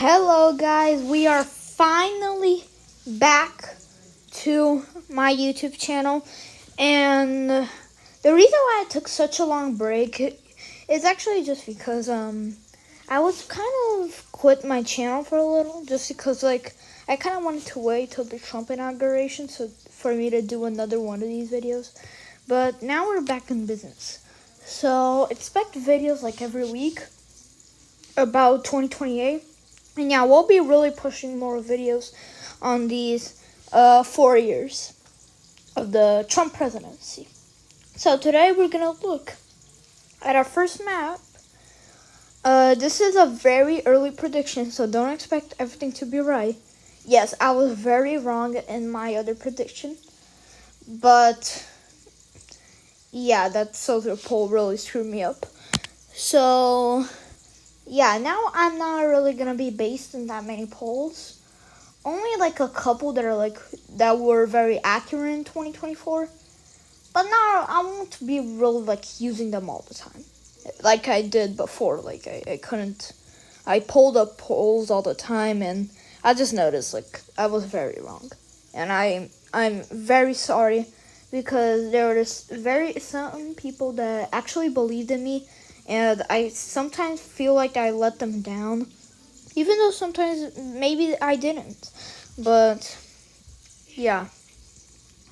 Hello guys, we are finally back to my YouTube channel, and the reason why I took such a long break is actually just because I was kind of quit my channel for a little, just because I kind of wanted to wait till the Trump inauguration so for me to do another one of these videos. But now we're back in business, so expect videos like every week about 2028. And yeah, we'll be really pushing more videos on these 4 years of the Trump presidency. So today we're going to look at our first map. This is a very early prediction, so don't expect everything to be right. Yes, I was very wrong in my other prediction. But yeah, that solar poll really screwed me up. So yeah, now I'm not really gonna be based in that many polls. Only like a couple that were very accurate in 2024. But now I won't be really using them all the time, like I did before. I pulled up polls all the time, and I just noticed I was very wrong, and I'm very sorry because there were some people that actually believed in me. And I sometimes feel like I let them down, even though sometimes maybe I didn't. But yeah.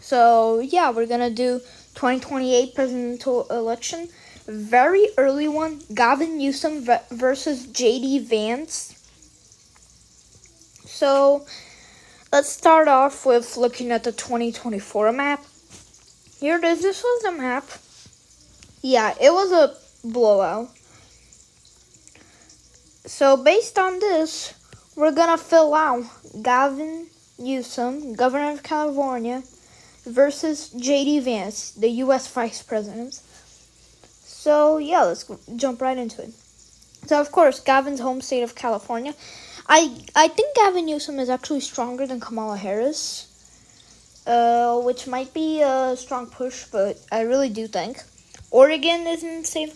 So yeah, we're gonna do 2028 presidential election. Very early one. Gavin Newsom versus JD Vance. So let's start off with looking at the 2024 map. Here it is. This was the map. Yeah, it was a blowout. So based on this, we're gonna fill out Gavin Newsom, governor of California, versus JD Vance, the U.S. vice president. So yeah, let's jump right into it. So of course, Gavin's home state of California. I think Gavin Newsom is actually stronger than Kamala Harris, which might be a strong push, but I really do think Oregon is in the same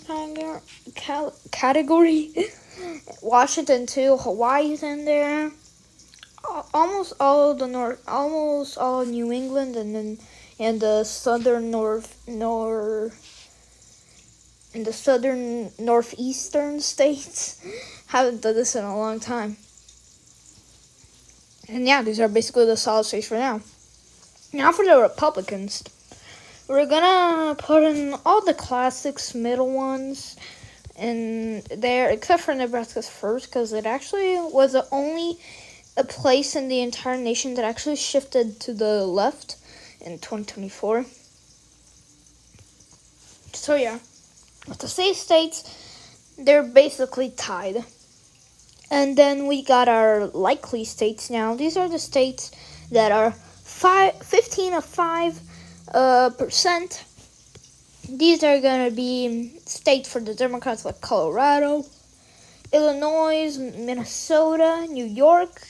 category. Washington too. Hawaii's in there. Almost all of the almost all of New England, and the southern northeastern states. Haven't done this in a long time. And yeah, these are basically the solid states for now. Now for the Republicans, we're gonna put in all the classics, middle ones in there, except for Nebraska's first, because it actually was the only a place in the entire nation that actually shifted to the left in 2024. So yeah, with the safe states, they're basically tied. And then we got our likely states now. These are the states that are 15 of 5%. These are going to be states for the Democrats like Colorado, Illinois, Minnesota, New York.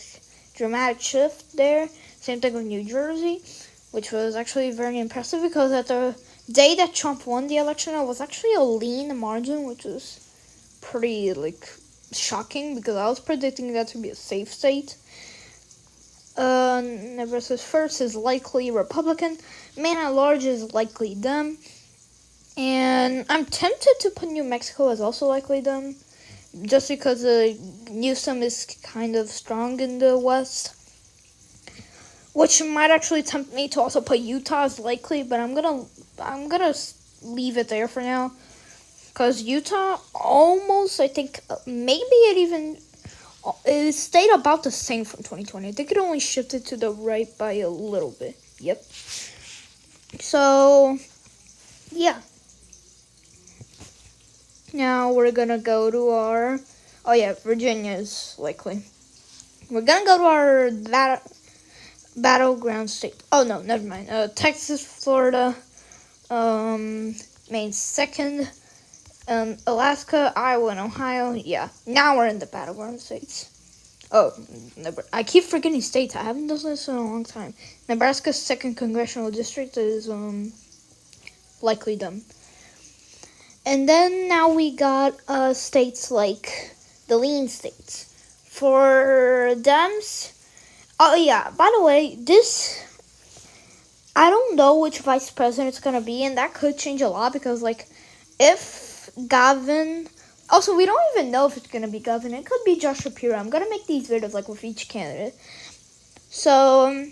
Dramatic shift there. Same thing with New Jersey, which was actually very impressive because at the day that Trump won the election, it was actually a lean margin, which was pretty shocking because I was predicting that to be a safe state. Nebraska's first is likely Republican. Maine at large is likely Dem. And I'm tempted to put New Mexico as also likely Dem, just because Newsom is kind of strong in the West, which might actually tempt me to also put Utah as likely, but I'm gonna leave it there for now, because Utah almost, I think, maybe it stayed about the same from 2020. I think it only shifted to the right by a little bit. Yep. So yeah. Now we're gonna go to our, Virginia is likely. We're gonna go to our battleground state. Oh no, never mind. Texas, Florida, Maine second, Alaska, Iowa, and Ohio. Yeah, now we're in the battleground states. Oh, I keep forgetting states. I haven't done this in a long time. Nebraska's second congressional district is likely done. And then now we got states like the lean states. For Dems, oh yeah, by the way, I don't know which vice president it's gonna be, and that could change a lot because, like, if Gavin, also we don't even know if it's gonna be Gavin. It could be Josh Shapiro. I'm gonna make these videos like with each candidate. So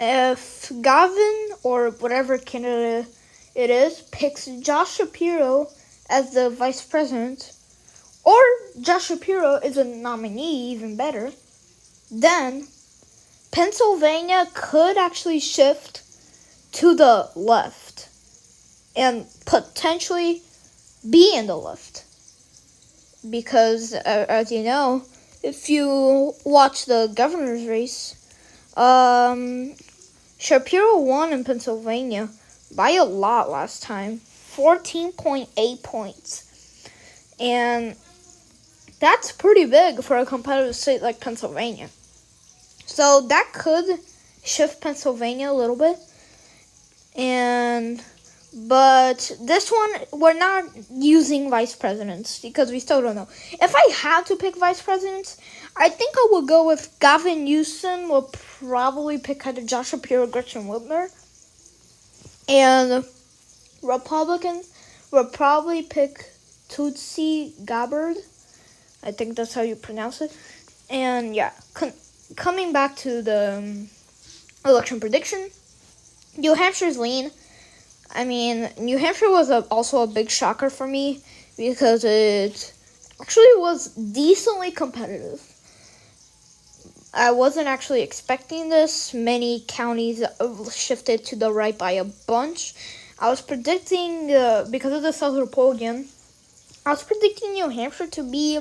if Gavin or whatever candidate it is picks Josh Shapiro as the vice president, or Josh Shapiro is a nominee, even better, then Pennsylvania could actually shift to the left and potentially be in the left. Because, as you know, if you watch the governor's race, Shapiro won in Pennsylvania by a lot last time, 14.8 points. And that's pretty big for a competitive state like Pennsylvania. So that could shift Pennsylvania a little bit. But this one, we're not using vice presidents because we still don't know. If I had to pick vice presidents, I think I would go with Gavin Newsom. Will probably pick either Josh Shapiro or Gretchen Whitmer. And Republicans will probably pick Tulsi Gabbard. I think that's how you pronounce it. And yeah, coming back to the election prediction, New Hampshire's lean. I mean, New Hampshire was also a big shocker for me because it actually was decently competitive. I wasn't actually expecting this. Many counties shifted to the right by a bunch. I was predicting, because of the Southern poll again, I was predicting New Hampshire to be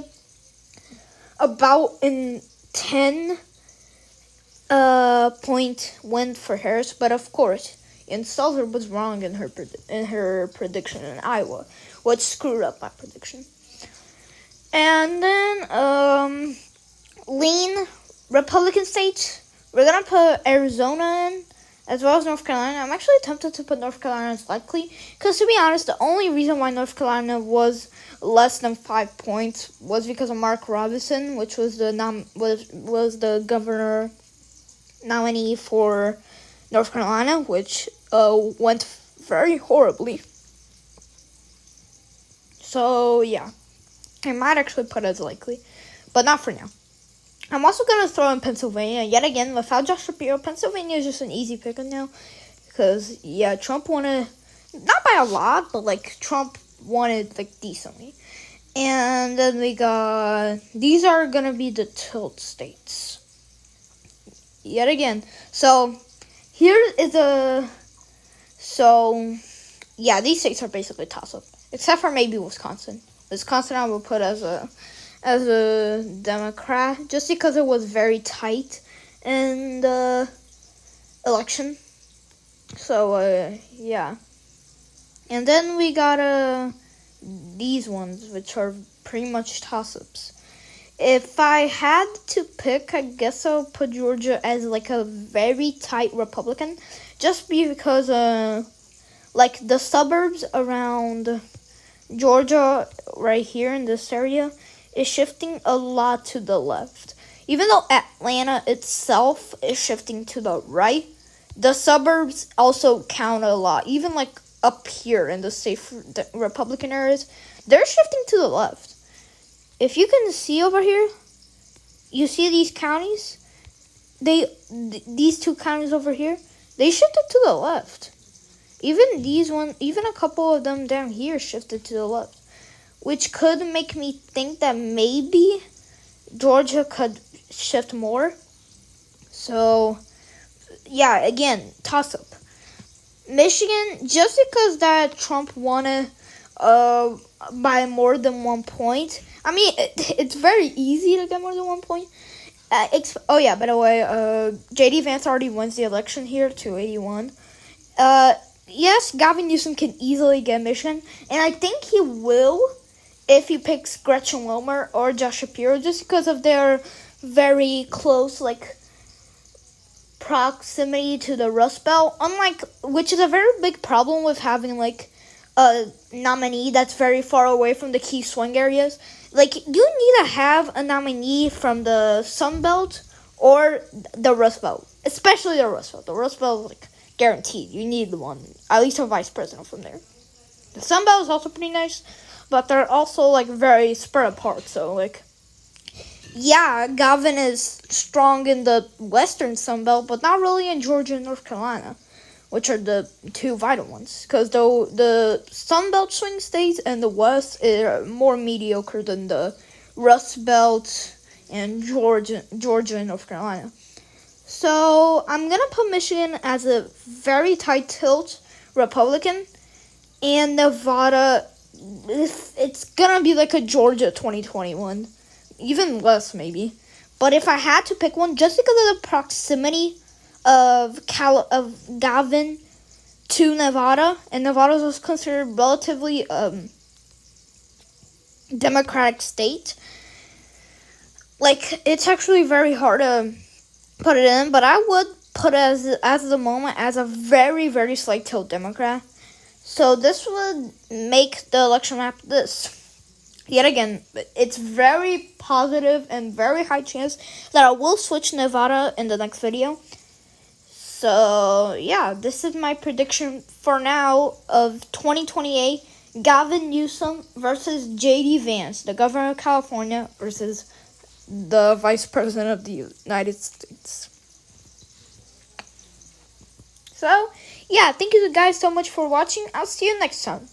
about in 10 point win for Harris, but of course, and Stelzer was wrong in her prediction in Iowa, which screwed up my prediction. And then lean Republican states, we're gonna put Arizona in, as well as North Carolina. I'm actually tempted to put North Carolina as likely, because to be honest, the only reason why North Carolina was less than 5 points was because of Mark Robinson, which was the was the governor nominee for North Carolina, which went very horribly. So yeah, I might actually put it as likely, but not for now. I'm also going to throw in Pennsylvania. Yet again, without Josh Shapiro, Pennsylvania is just an easy pick now. Because, yeah, Trump won it, not by a lot, but, like, Trump won it, like, decently. And then we got, these are going to be the tilt states. Yet again. So, here is yeah, these states are basically toss-up. Except for maybe Wisconsin. Wisconsin I will put as a Democrat, just because it was very tight in the election. So, yeah. And then we got these ones, which are pretty much toss-ups. If I had to pick, I guess I'll put Georgia as, like, a very tight Republican, just because, like, the suburbs around Georgia, right here in this area, is shifting a lot to the left. Even though Atlanta itself is shifting to the right, the suburbs also count a lot. Even like up here in the safe Republican areas, they're shifting to the left. If you can see over here, you see these counties? These two counties over here, they shifted to the left. Even a couple of them down here shifted to the left, which could make me think that maybe Georgia could shift more. So, yeah, again, toss-up. Michigan, just because that Trump won it by more than 1 point. I mean, it's very easy to get more than 1 point. By the way, J.D. Vance already wins the election here, 281. Yes, Gavin Newsom can easily get Michigan, and I think he will if he picks Gretchen Whitmer or Josh Shapiro, just because of their very close, like, proximity to the Rust Belt, which is a very big problem with having, like, nominee that's very far away from the key swing areas. Like, you need to have a nominee from the Sun Belt or the Rust Belt, especially the Rust Belt. The Rust Belt is like guaranteed. You need one, at least a vice president from there. The Sun Belt is also pretty nice, but they're also like very spread apart. So like, yeah, Gavin is strong in the Western Sun Belt, but not really in Georgia and North Carolina, which are the two vital ones. Because the Sun Belt swing states and the West are more mediocre than the Rust Belt and Georgia and North Carolina. So I'm going to put Michigan as a very tight tilt Republican. And Nevada, it's going to be like a Georgia 2021. Even less, maybe. But if I had to pick one, just because of the proximity of Gavin to Nevada, and Nevada is considered relatively Democratic state. Like, it's actually very hard to put it in, but I would put it as the moment as a very, very slight tilt Democrat. So this would make the election map this. Yet again, it's very positive and very high chance that I will switch Nevada in the next video. So, yeah, this is my prediction for now of 2028. Gavin Newsom versus J.D. Vance, the governor of California, versus the vice president of the United States. So, yeah, thank you guys so much for watching. I'll see you next time.